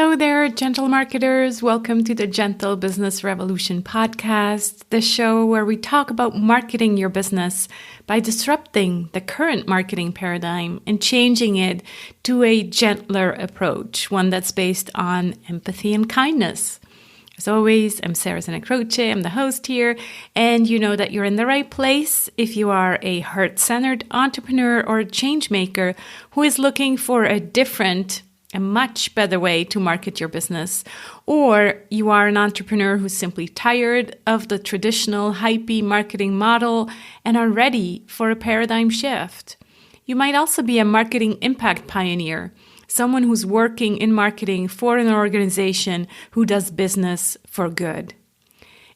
Hello there, gentle marketers. Welcome to the Gentle Business Revolution podcast, the show where we talk about marketing your business by disrupting the current marketing paradigm and changing it to a gentler approach, one that's based on empathy and kindness. As always, I'm Sarah Croce. I'm the host here, and you know that you're in the right place if you are a heart-centered entrepreneur or a change maker who is looking for a much better way to market your business, or you are an entrepreneur who's simply tired of the traditional hypey marketing model and are ready for a paradigm shift. You might also be a marketing impact pioneer, someone who's working in marketing for an organization who does business for good.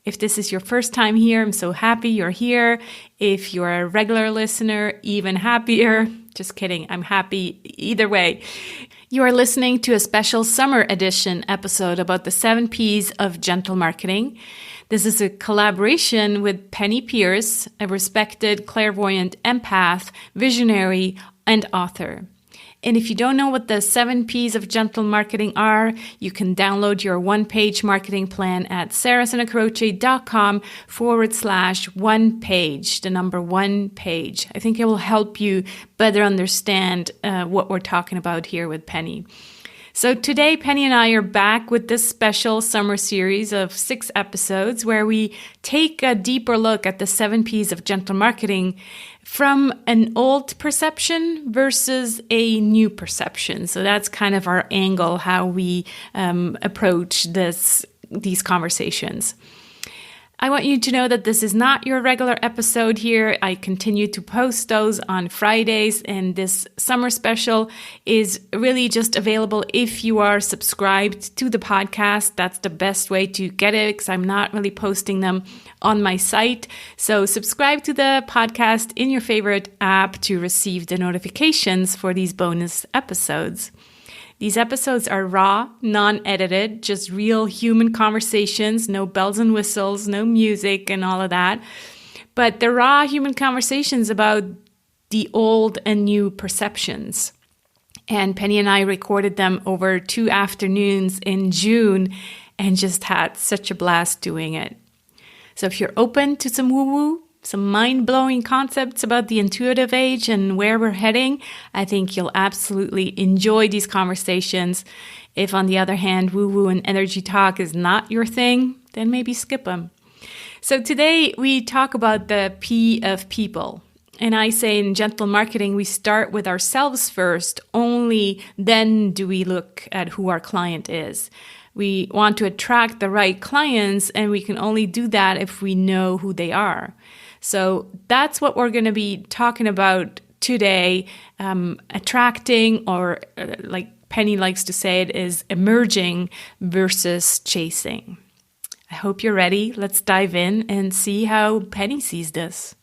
If this is your first time here, I'm so happy you're here. If you're a regular listener, even happier. Just kidding, I'm happy either way. You are listening to a special summer edition episode about the 7 P's of gentle marketing. This is a collaboration with Penney Pierce, a respected clairvoyant empath, visionary, and author. And if you don't know what the 7 P's of gentle marketing are, you can download your one-page marketing plan at sarahsanacroce.com/one page, the number 1 page. I think it will help you better understand what we're talking about here with Penney. So today, Penney and I are back with this special summer series of 6 episodes where we take a deeper look at the 7 P's of gentle marketing from an old perception versus a new perception. So that's kind of our angle, how we approach these conversations. I want you to know that this is not your regular episode here. I continue to post those on Fridays, and this summer special is really just available if you are subscribed to the podcast. That's the best way to get it because I'm not really posting them on my site. So subscribe to the podcast in your favorite app to receive the notifications for these bonus episodes. These episodes are raw, non-edited, just real human conversations, no bells and whistles, no music and all of that. But they're raw human conversations about the old and new perceptions. And Penney and I recorded them over 2 afternoons in June and just had such a blast doing it. So if you're open to some woo-woo, some mind-blowing concepts about the intuitive age and where we're heading, I think you'll absolutely enjoy these conversations. If, on the other hand, woo-woo and energy talk is not your thing, then maybe skip them. So today we talk about the P of people. And I say in gentle marketing, we start with ourselves first, only then do we look at who our client is. We want to attract the right clients, and we can only do that if we know who they are. So that's what we're going to be talking about today, attracting, or like Penney likes to say it, is emerging versus chasing. I hope you're ready. Let's dive in and see how Penney sees this.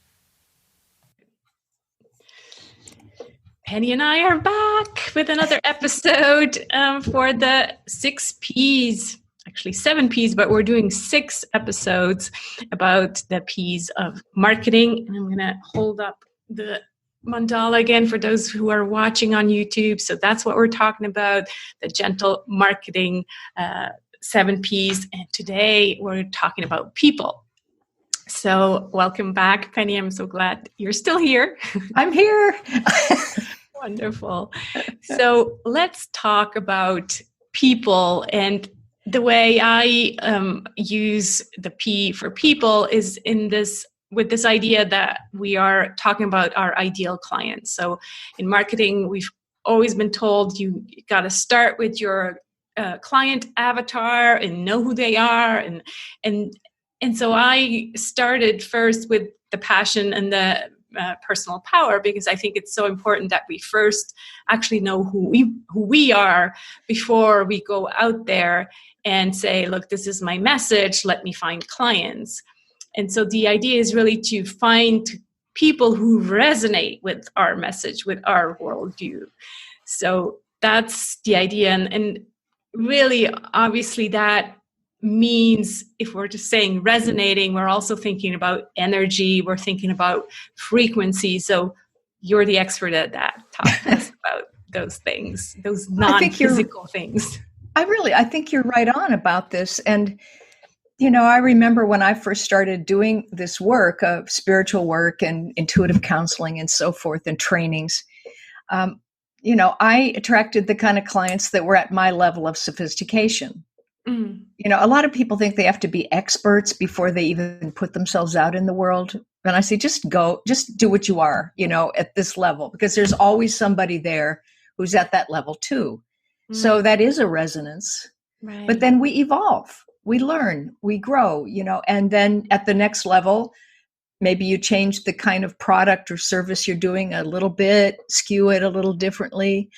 Penney and I are back with another episode for the 6 P's. Actually 7 P's, but we're doing 6 episodes about the P's of marketing. And I'm going to hold up the mandala again for those who are watching on YouTube. So that's what we're talking about, the gentle marketing 7 P's. And today we're talking about people. So welcome back, Penney. I'm so glad you're still here. I'm here. Wonderful. So let's talk about people. And the way I use the P for people is with this idea that we are talking about our ideal clients. So in marketing, we've always been told you got to start with your client avatar and know who they are. And so I started first with the passion and the personal power, because I think it's so important that we first actually know who we are before we go out there and say, look, this is my message, let me find clients. And so the idea is really to find people who resonate with our message, with our worldview. So that's the idea. And really, obviously, that means if we're just saying resonating, we're also thinking about energy, we're thinking about frequency. So you're the expert at that. Talk to us about those things, those non-physical things. I think you're right on about this. And, I remember when I first started doing this work of spiritual work and intuitive counseling and so forth and trainings, um, I attracted the kind of clients that were at my level of sophistication. Mm. A lot of people think they have to be experts before they even put themselves out in the world. And I say, just do what you are, at this level, because there's always somebody there who's at that level too. So that is a resonance. Right. But then we evolve, we learn, we grow, and then at the next level, maybe you change the kind of product or service you're doing a little bit, skew it a little differently.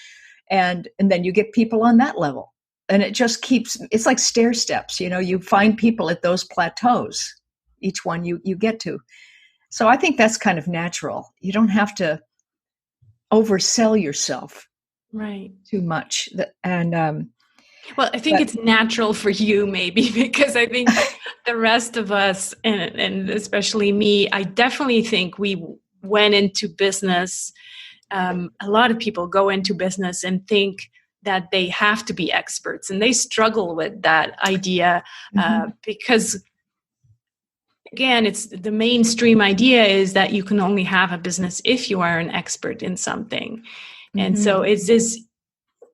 And then you get people on that level. And it just it's like stair steps, you find people at those plateaus, each one you get to. So I think that's kind of natural. You don't have to oversell yourself Right. too much. Well, I think it's natural for you, maybe, because I think the rest of us, and especially me, I definitely think we went into business. A lot of people go into business and think that they have to be experts, and they struggle with that idea because, again, it's the mainstream idea is that you can only have a business if you are an expert in something. And so it's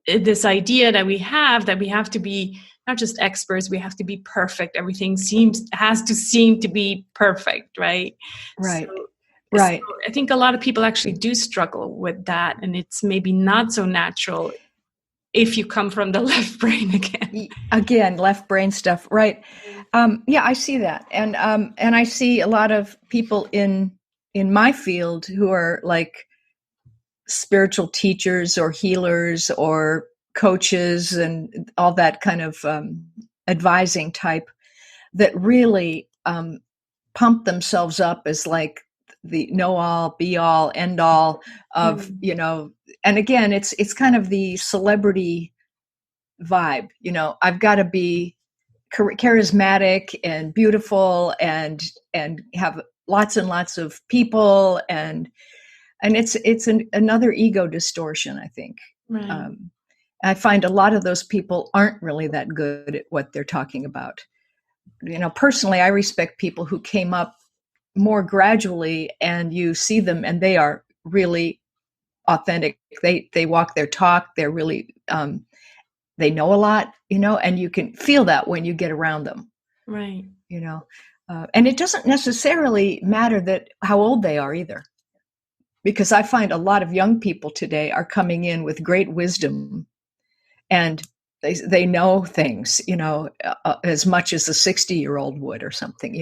this idea that we have to be not just experts, we have to be perfect. Everything has to seem to be perfect, right? Right. So I think a lot of people actually do struggle with that, and it's maybe not so natural if you come from the left brain again. Again, left brain stuff, right? Yeah, I see that, and I see a lot of people in my field who are like spiritual teachers or healers or coaches and all that kind of advising type that really pump themselves up as like the know all, be all, end all of, and again, it's kind of the celebrity vibe. I've got to be charismatic and beautiful and have lots and lots of people, and it's another ego distortion, I think. Right. I find a lot of those people aren't really that good at what they're talking about. Personally, I respect people who came up more gradually, and you see them and they are really authentic. They walk their talk. They're really they know a lot, and you can feel that when you get around them. Right. And it doesn't necessarily matter that how old they are either, because I find a lot of young people today are coming in with great wisdom, and they know things, as much as a 60-year-old would or something.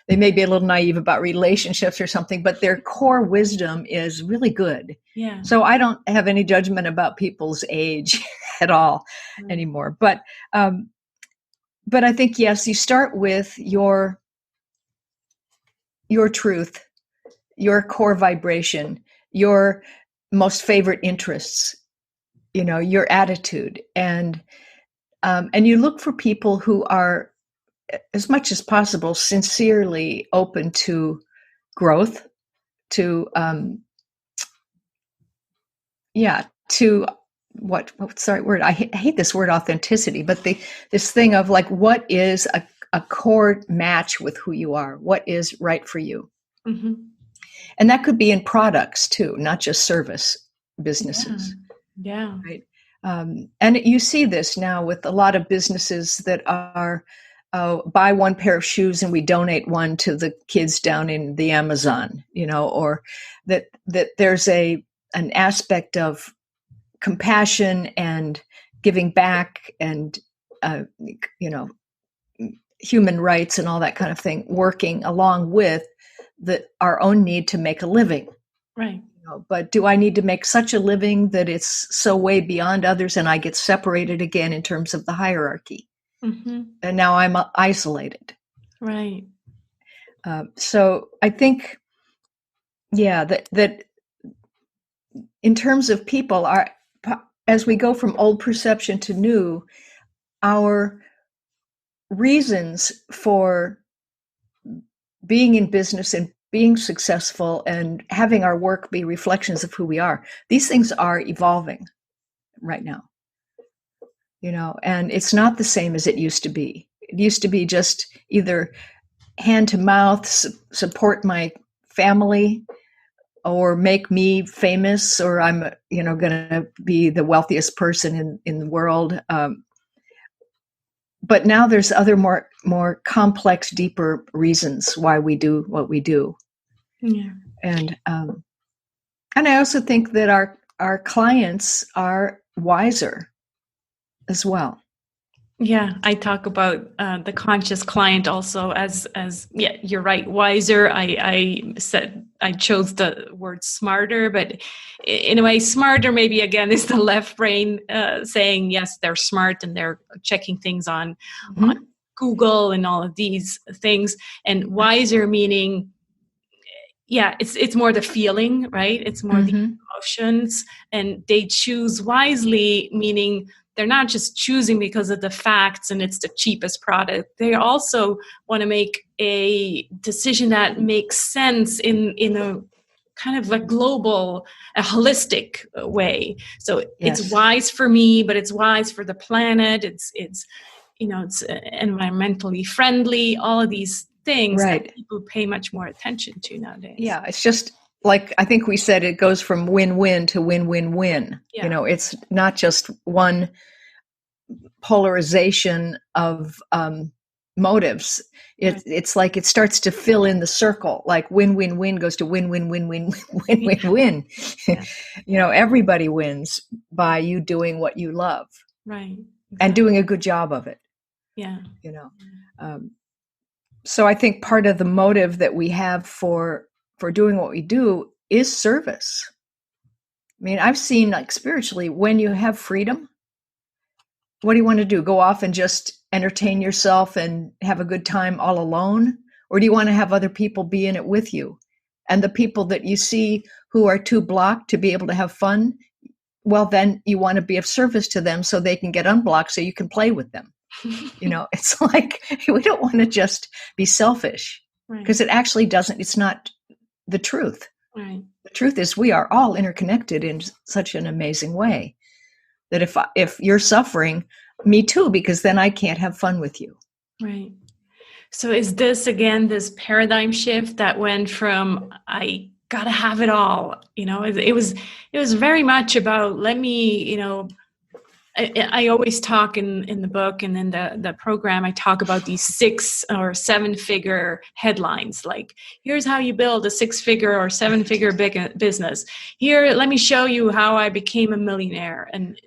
They may be a little naive about relationships or something, but their core wisdom is really good. Yeah. So I don't have any judgment about people's age at all anymore. But I think, yes, you start with your truth, your core vibration, your most favorite interests, your attitude, and you look for people who are, as much as possible, sincerely open to growth, to to what's the right word? I hate this word authenticity, but this thing of like, what is a core match with who you are? What is right for you? Mm-hmm. And that could be in products too, not just service businesses. Yeah. Right. And you see this now with a lot of businesses that are buy one pair of shoes and we donate one to the kids down in the Amazon, or that there's an aspect of compassion and giving back and, human rights and all that kind of thing, working along with our own need to make a living. Right. But do I need to make such a living that it's so way beyond others and I get separated again in terms of the hierarchy? Mm-hmm. And now I'm isolated. Right. So I think, that in terms of people, as we go from old perception to new, our reasons for being in business and being successful and having our work be reflections of who we are, these things are evolving right now. and it's not the same as it used to be. It used to be just either hand to mouth, support my family, or make me famous, or I'm, going to be the wealthiest person in the world. But now there's other more complex, deeper reasons why we do what we do. Yeah. And I also think that our clients are wiser as well. Yeah, I talk about the conscious client also as yeah, you're right, wiser. I said I chose the word smarter, but in a way, smarter maybe again is the left brain saying yes, they're smart and they're checking things on Google and all of these things, and wiser meaning, yeah, it's more the feeling, right? It's more the emotions, and they choose wisely, meaning they're not just choosing because of the facts and it's the cheapest product. They also want to make a decision that makes sense in a kind of a global, a holistic way. So it's wise for me, but it's wise for the planet. It's it's environmentally friendly. All of these things that people pay much more attention to nowadays. Yeah, it's just like, I think we said, it goes from win-win to win-win-win. Yeah. It's not just one polarization of motives. It's like it starts to fill in the circle, like win-win-win goes to win-win-win-win-win-win. Yeah. Everybody wins by you doing what you love. Right. Exactly. And doing a good job of it. Yeah. So I think part of the motive that we have for doing what we do is service. I mean, I've seen, like, spiritually, when you have freedom, what do you want to do? Go off and just entertain yourself and have a good time all alone? Or do you want to have other people be in it with you? And the people that you see who are too blocked to be able to have fun, well, then you want to be of service to them so they can get unblocked so you can play with them. It's like, we don't want to just be selfish, because it actually doesn't, it's not the truth. Right. The truth is we are all interconnected in such an amazing way that if you're suffering, me too, because then I can't have fun with you. Right. So is this, again, this paradigm shift that went from I gotta have it all, it was very much about, let me, I always talk in the book and in the program, I talk about these 6 or 7 figure headlines. Like, here's how you build a 6-figure or 7-figure big business. Here, let me show you how I became a millionaire. And,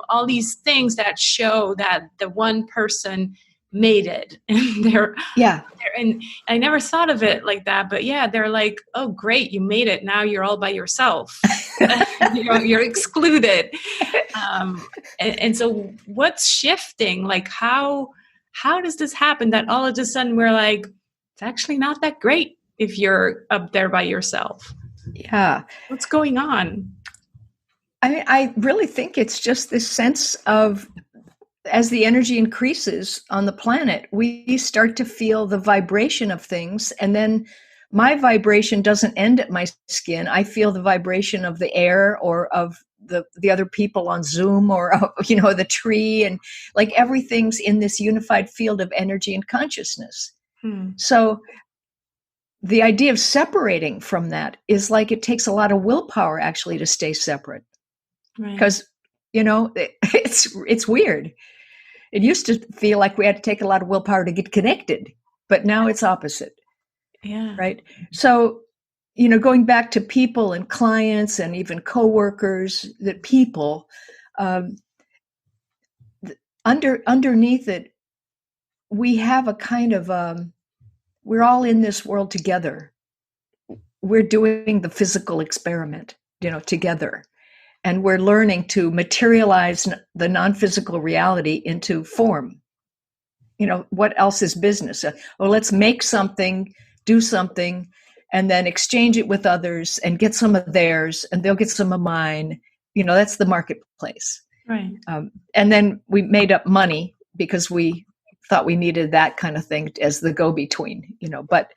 all these things that show that the one person made it. And I never thought of it like that, but yeah, they're like, oh, great, you made it. Now you're all by yourself. You're excluded. And so what's shifting? Like, how does this happen that all of a sudden we're like, it's actually not that great if you're up there by yourself? Yeah. What's going on? I mean, I really think it's just this sense of, as the energy increases on the planet, we start to feel the vibration of things. And then my vibration doesn't end at my skin. I feel the vibration of the air, or of the other people on Zoom, or, the tree, and like everything's in this unified field of energy and consciousness. So the idea of separating from that is like, it takes a lot of willpower actually to stay separate. Because, it's weird. It used to feel like we had to take a lot of willpower to get connected, but now it's opposite. Yeah. Right. So, going back to people and clients and even coworkers, that people, underneath it, we have a kind of, we're all in this world together. We're doing the physical experiment, together. And we're learning to materialize the non-physical reality into form. What else is business? Let's make something, do something, and then exchange it with others and get some of theirs, and they'll get some of mine. That's the marketplace. Right. And then we made up money because we thought we needed that kind of thing as the go-between. But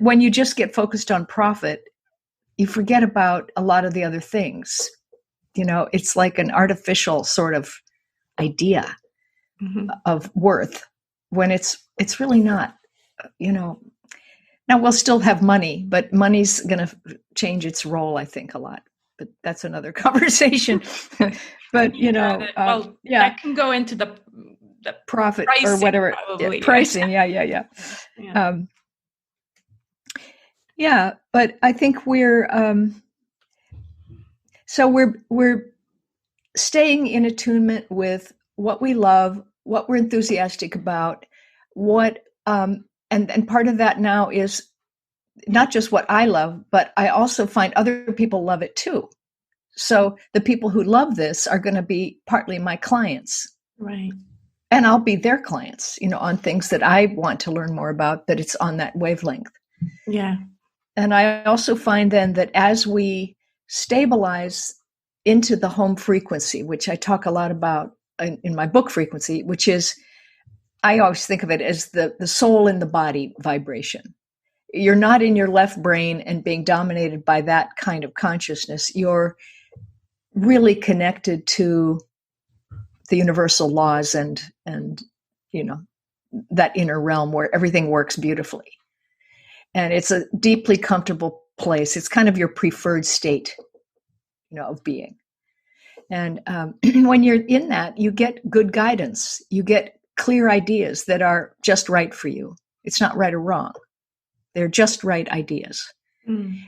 when you just get focused on profit, you forget about a lot of the other things. It's like an artificial sort of idea Mm-hmm. of worth when it's really not, you know. Now we'll still have money, but money's going to change its role, I think, a lot. But that's another conversation. But yeah, that can go into the profit or pricing, whatever. probably. Yeah, pricing, yeah. Yeah. Yeah, but I think we're staying in attunement with what we love, what we're enthusiastic about, what and part of that now is not just what I love, but I also find other people love it too. So the people who love this are going to be partly my clients. Right. And I'll be their clients, on things that I want to learn more about, that it's on that wavelength. Yeah. And I also find then that as we stabilize into the home frequency, which I talk a lot about in my book Frequency, which is, I always think of it as the soul in the body vibration. You're not in your left brain and being dominated by that kind of consciousness. You're really connected to the universal laws and that inner realm where everything works beautifully. And it's a deeply comfortable place. It's kind of your preferred state, of being. And when you're in that, you get good guidance. You get clear ideas that are just right for you. It's not right or wrong. They're just right ideas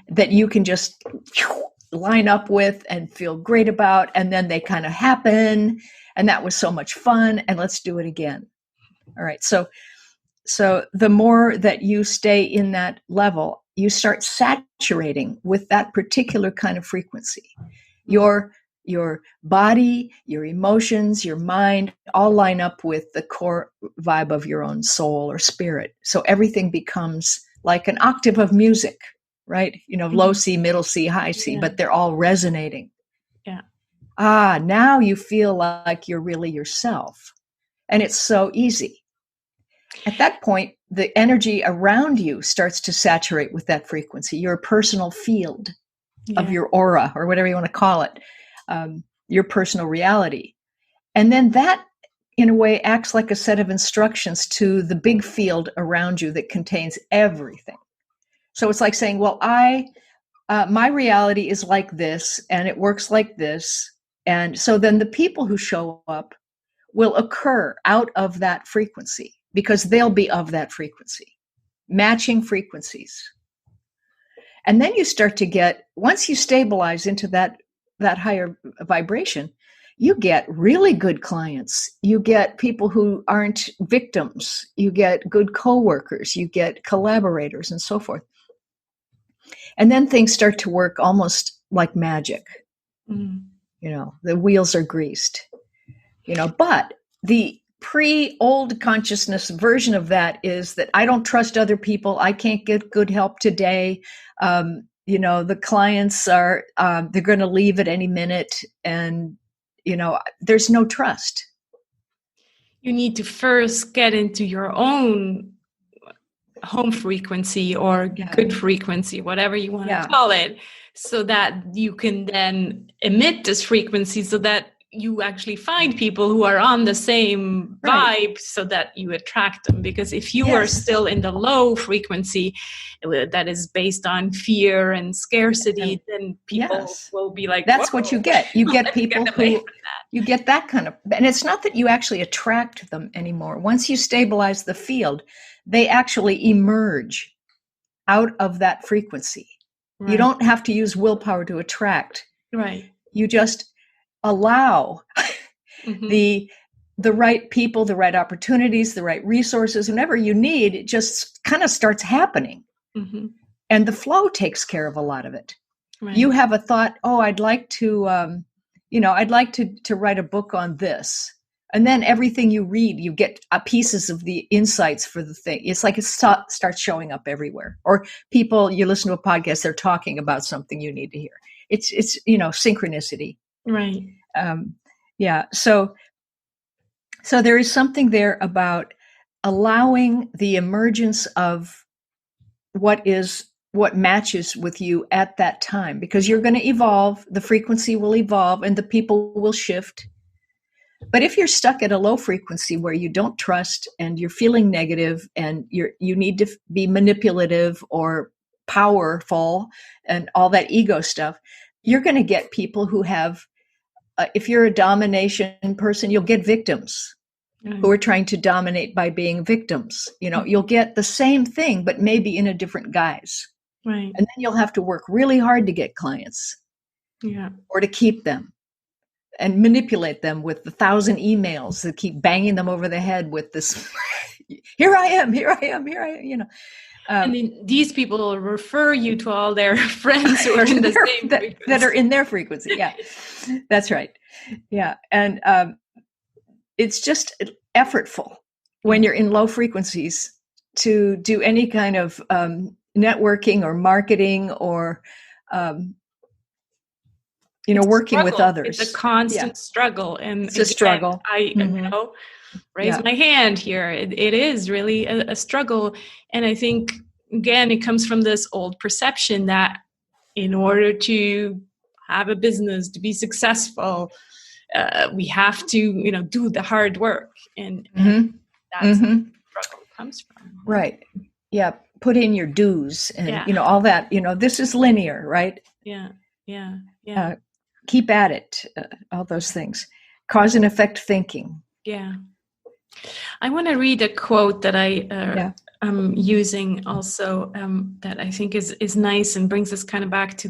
that you can just line up with and feel great about. And then they kind of happen. And that was so much fun. And let's do it again. All right. So the more that you stay in that level, you start saturating with that particular kind of frequency. Your body, your emotions, your mind all line up with the core vibe of your own soul or spirit. So everything becomes like an octave of music, right? Low C, middle C, high C, but they're all resonating. Yeah. Now you feel like you're really yourself. And it's so easy. At that point, the energy around you starts to saturate with that frequency, your personal field of your aura, or whatever you want to call it, your personal reality. And then that, in a way, acts like a set of instructions to the big field around you that contains everything. So it's like saying, well, my reality is like this, and it works like this. And so then the people who show up will occur out of that frequency, because they'll be of that frequency, matching frequencies. And then you start to get, once you stabilize into that higher vibration, you get really good clients. You get people who aren't victims. You get good coworkers. You get collaborators and so forth. And then things start to work almost like magic. The wheels are greased. But the pre-old consciousness version of that is that I don't trust other people. I can't get good help today. The clients are, they're going to leave at any minute. And, there's no trust. You need to first get into your own home frequency or good frequency, whatever you want to call it, so that you can then emit this frequency, so that you actually find people who are on the same vibe, so that you attract them. Because if you are still in the low frequency that is based on fear and scarcity, then people will be like, that's what you get. You get people who, you get that kind of, and it's not that you actually attract them anymore. Once you stabilize the field, they actually emerge out of that frequency. You don't have to use willpower to attract. You just allow the right people, the right opportunities, the right resources, whenever you need, it just kind of starts happening. And the flow takes care of a lot of it. You have a thought, I'd like to, I'd like to write a book on this. And then everything you read, you get pieces of the insights for the thing. It's like it starts showing up everywhere. Or people, you listen to a podcast, they're talking about something you need to hear. It's synchronicity. So there is something there about allowing the emergence of what matches with you at that time, because you're going to evolve, the frequency will evolve, and the people will shift. But if you're stuck at a low frequency where you don't trust and you're feeling negative and you need to be manipulative or powerful and all that ego stuff, you're going to get people who have, if you're a domination person, you'll get victims who are trying to dominate by being victims. You'll get the same thing, but maybe in a different guise. Right. And then you'll have to work really hard to get clients, or to keep them, and manipulate them with 1,000 emails that keep banging them over the head with this, here I am. And then these people will refer you to all their friends who are in the same frequency. That are in their frequency. Yeah, that's right. Yeah. And it's just effortful when you're in low frequencies to do any kind of networking or marketing or, working with others. It's a constant struggle. And it's a struggle. I raise my hand here. It is really a struggle. And I think, again, it comes from this old perception that in order to have a business, to be successful, we have to, do the hard work. And that's where the struggle comes from. Right. Yeah. Put in your dues and, all that, this is linear, right? Yeah. Keep at it. All those things. Cause and effect thinking. Yeah. I want to read a quote that I'm using also that I think is nice and brings us kind of back to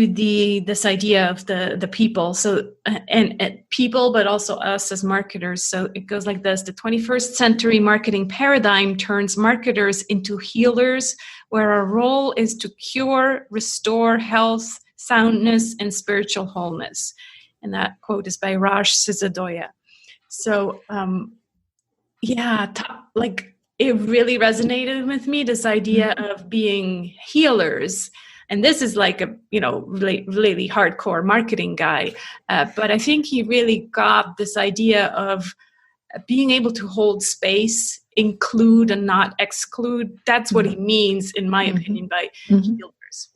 this idea of the people. So and people, but also us as marketers. So it goes like this: the 21st century marketing paradigm turns marketers into healers, where our role is to cure, restore health, soundness, and spiritual wholeness. And that quote is by Raj Sisodia. So, it really resonated with me, this idea of being healers. And this is like a, really, really hardcore marketing guy. But I think he really got this idea of being able to hold space, include and not exclude. That's what he means, in my opinion, by healers.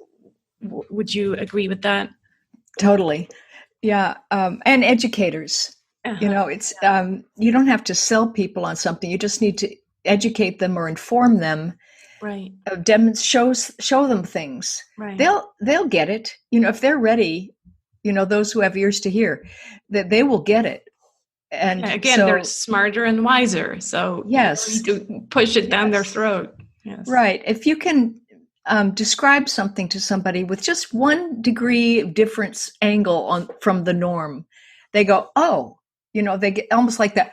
Would you agree with that? Totally. Yeah. And educators. It's you don't have to sell people on something. You just need to educate them or inform them. Right. Show them things. Right. They'll get it. If they're ready, those who have ears to hear, that they will get it. And again, they're smarter and wiser. So yes, you need to push it down their throat. Yes. Right. If you can describe something to somebody with just 1 degree of difference angle from the norm, they go, oh, they get almost like that.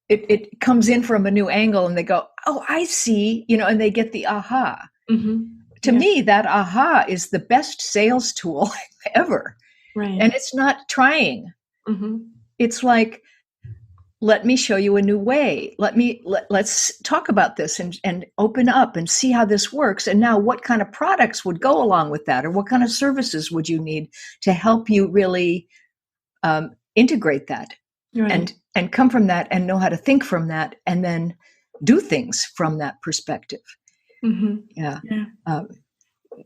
It comes in from a new angle and they go, oh, I see, and they get the aha. To me, that aha is the best sales tool ever. Right. And it's not trying. It's like, let me show you a new way. Let's talk about this and open up and see how this works. And now what kind of products would go along with that? Or what kind of services would you need to help you really integrate that? Right. And come from that and know how to think from that and then do things from that perspective. Yeah.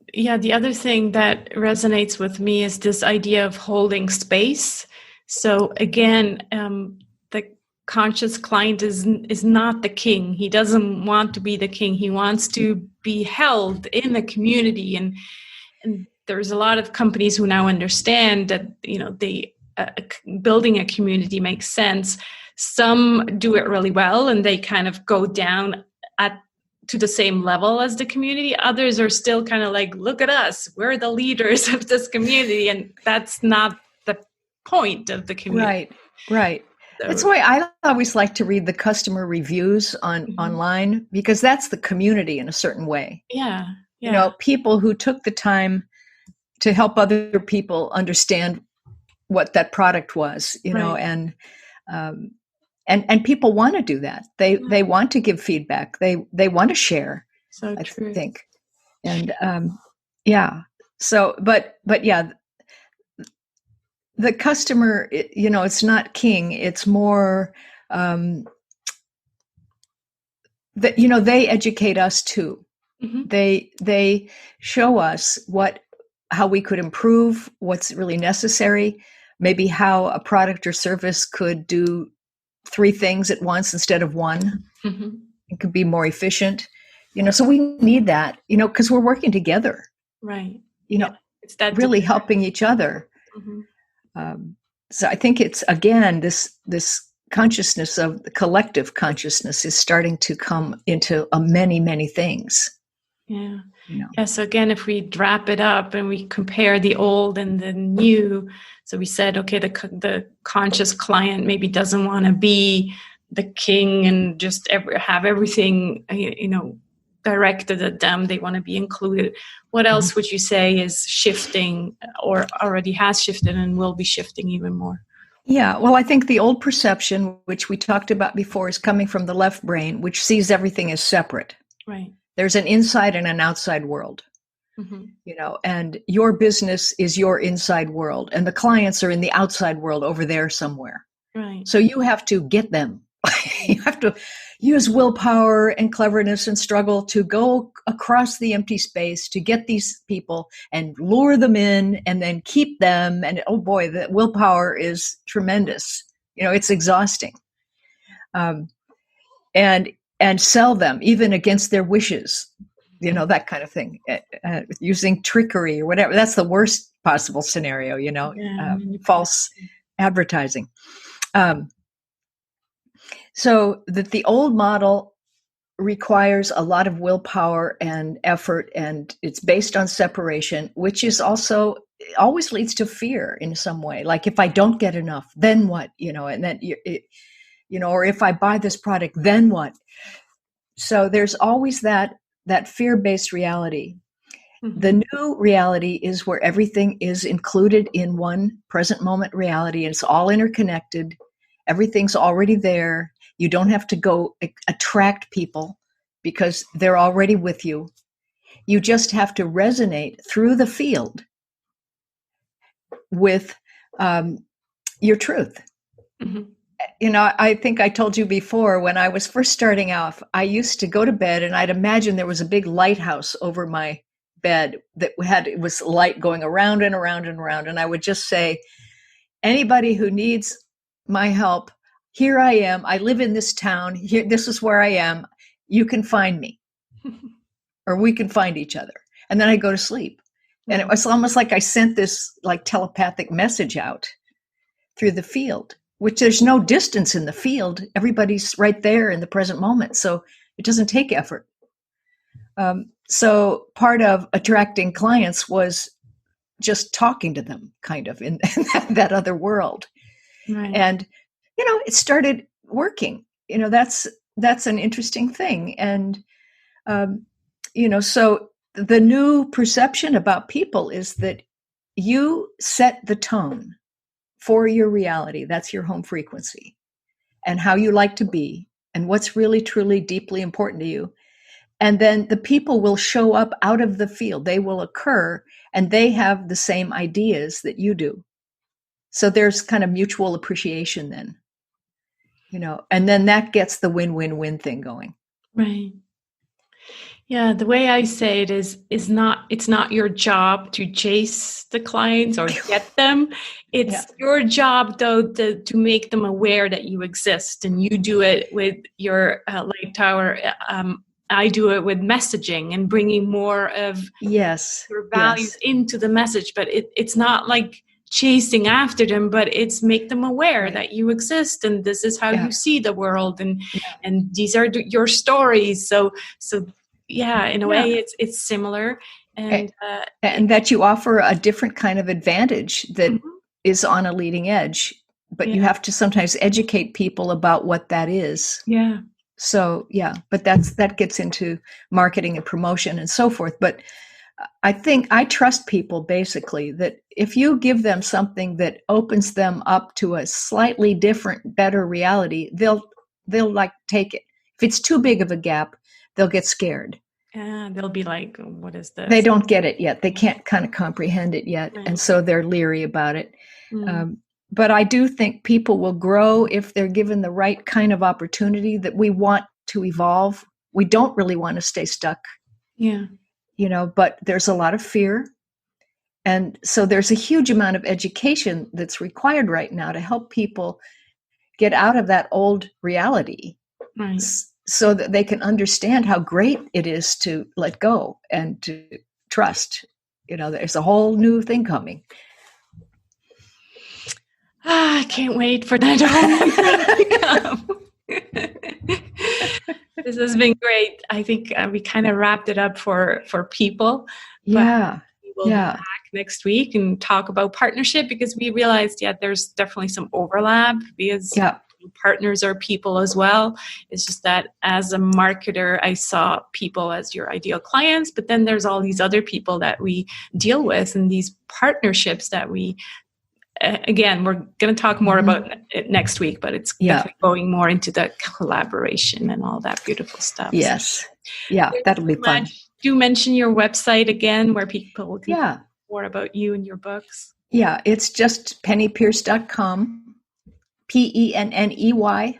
The other thing that resonates with me is this idea of holding space. So again, the conscious client is not the king. He doesn't want to be the king. He wants to be held in the community. And there's a lot of companies who now understand that, building a community makes sense. Some do it really well and they kind of go down to the same level as the community. Others are still kind of like, look at us, we're the leaders of this community. And that's not the point of the community. Right. So, that's why I always like to read the customer reviews online, because that's the community in a certain way. Yeah. People who took the time to help other people understand what that product was, and people want to do that. They want to give feedback. They want to share. So I true. think. And So, but yeah, the customer, it's not king. It's more that they educate us too. They show us how we could improve, what's really necessary. maybe how a product or service could do 3 things at once instead of one. Mm-hmm. It could be more efficient, so we need that, because we're working together, Right. you Yeah. know, It's that really helping each other. Mm-hmm. So I think it's, again, this consciousness of the collective consciousness is starting to come into many, many things. Yeah. You know. Yeah. So again, if we wrap it up and we compare the old and the new, so we said, okay, the conscious client maybe doesn't want to be the king and just have everything, directed at them. They want to be included. What else would you say is shifting or already has shifted and will be shifting even more? Yeah, well, I think the old perception, which we talked about before, is coming from the left brain, which sees everything as separate. Right. There's an inside and an outside world, Mm-hmm. And your business is your inside world, and the clients are in the outside world over there somewhere. Right. So you have to get them. You have to use willpower and cleverness and struggle to go across the empty space to get these people and lure them in and then keep them. And oh boy, the willpower is tremendous. It's exhausting. And sell them even against their wishes, that kind of thing, using trickery or whatever. That's the worst possible scenario, false advertising. So that the old model requires a lot of willpower and effort, and it's based on separation, which is also always leads to fear in some way. Like, if I don't get enough, then what? And then or if I buy this product, then what? So there's always that fear-based reality. Mm-hmm. The new reality is where everything is included in one present moment reality, and it's all interconnected. Everything's already there. You don't have to go attract people because they're already with you. You just have to resonate through the field with your truth. Mm-hmm. I think I told you before, when I was first starting off, I used to go to bed and I'd imagine there was a big lighthouse over my bed that it was light going around and around and around. And I would just say, anybody who needs my help, here I am. I live in this town. Here, this is where I am. You can find me, or we can find each other. And then I go to sleep. And it was almost like I sent this like telepathic message out through the field, which there's no distance in the field. Everybody's right there in the present moment. So it doesn't take effort. So part of attracting clients was just talking to them kind of in that other world. Right. And, it started working. That's an interesting thing. And, so the new perception about people is that you set the tone for your reality. That's your home frequency and how you like to be and what's really, truly, deeply important to you. And then the people will show up out of the field. They will occur and they have the same ideas that you do. So there's kind of mutual appreciation then, and then that gets the win-win-win thing going. Right. Yeah, the way I say it is it's not your job to chase the clients or get them. It's your job, though, to make them aware that you exist, and you do it with your Light Tower. I do it with messaging and bringing more of your values into the message. But it's not like chasing after them, but it's make them aware that you exist, and this is how you see the world, and these are your stories. So. Yeah, in a way, it's similar, and that you offer a different kind of advantage that is on a leading edge, but you have to sometimes educate people about what that is. Yeah. So but that gets into marketing and promotion and so forth. But I think I trust people basically that if you give them something that opens them up to a slightly different, better reality, they'll like take it. If it's too big of a gap, they'll get scared. They'll be like, what is this? They don't get it yet. They can't kind of comprehend it yet. Right. And so they're leery about it. But I do think people will grow if they're given the right kind of opportunity, that we want to evolve. We don't really want to stay stuck. Yeah. But there's a lot of fear. And so there's a huge amount of education that's required right now to help people get out of that old reality, Right. so that they can understand how great it is to let go and to trust. There's a whole new thing coming. I can't wait for that whole thing to come. This has been great. I think we kind of wrapped it up for people. Yeah. But we will be back next week and talk about partnership, because we realized, there's definitely some overlap, because partners are people as well. It's just that as a marketer, I saw people as your ideal clients, but then there's all these other people that we deal with, and these partnerships that we, again, we're going to talk more about it next week, but it's definitely going more into the collaboration and all that beautiful stuff. Yes. Yeah, that'll be fun. Do mention your website again, where people can find more about you and your books. Yeah, it's just pennypierce.com. PENNEY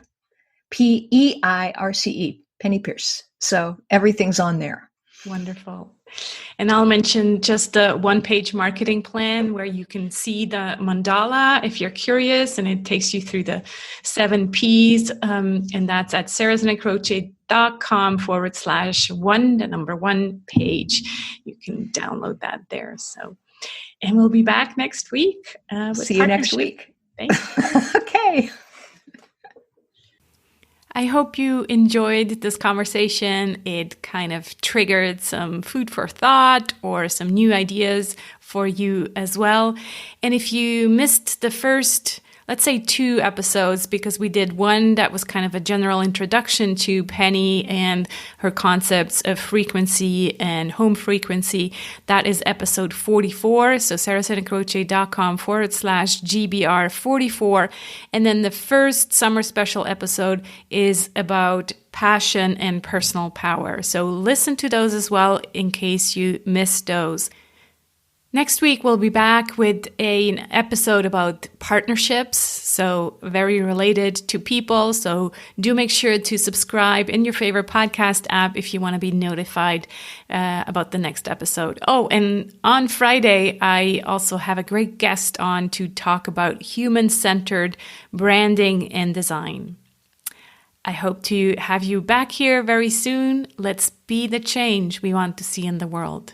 PEIRCE, Penny Pierce. So everything's on there. Wonderful. And I'll mention just the one-page marketing plan where you can see the mandala if you're curious, and it takes you through the 7 Ps. And that's at sarahsandcroce.com/1, the number 1 page. You can download that there. So, and we'll be back next week. See you next week. Thanks. Okay. I hope you enjoyed this conversation. It kind of triggered some food for thought or some new ideas for you as well. And if you missed the first, let's say 2 episodes, because we did one that was kind of a general introduction to Penny and her concepts of frequency and home frequency. That is episode 44. So sarahsandcroce.com/GBR44. And then the first summer special episode is about passion and personal power. So listen to those as well in case you missed those. Next week, we'll be back with an episode about partnerships, so very related to people. So do make sure to subscribe in your favorite podcast app if you want to be notified about the next episode. Oh, and on Friday, I also have a great guest on to talk about human-centered branding and design. I hope to have you back here very soon. Let's be the change we want to see in the world.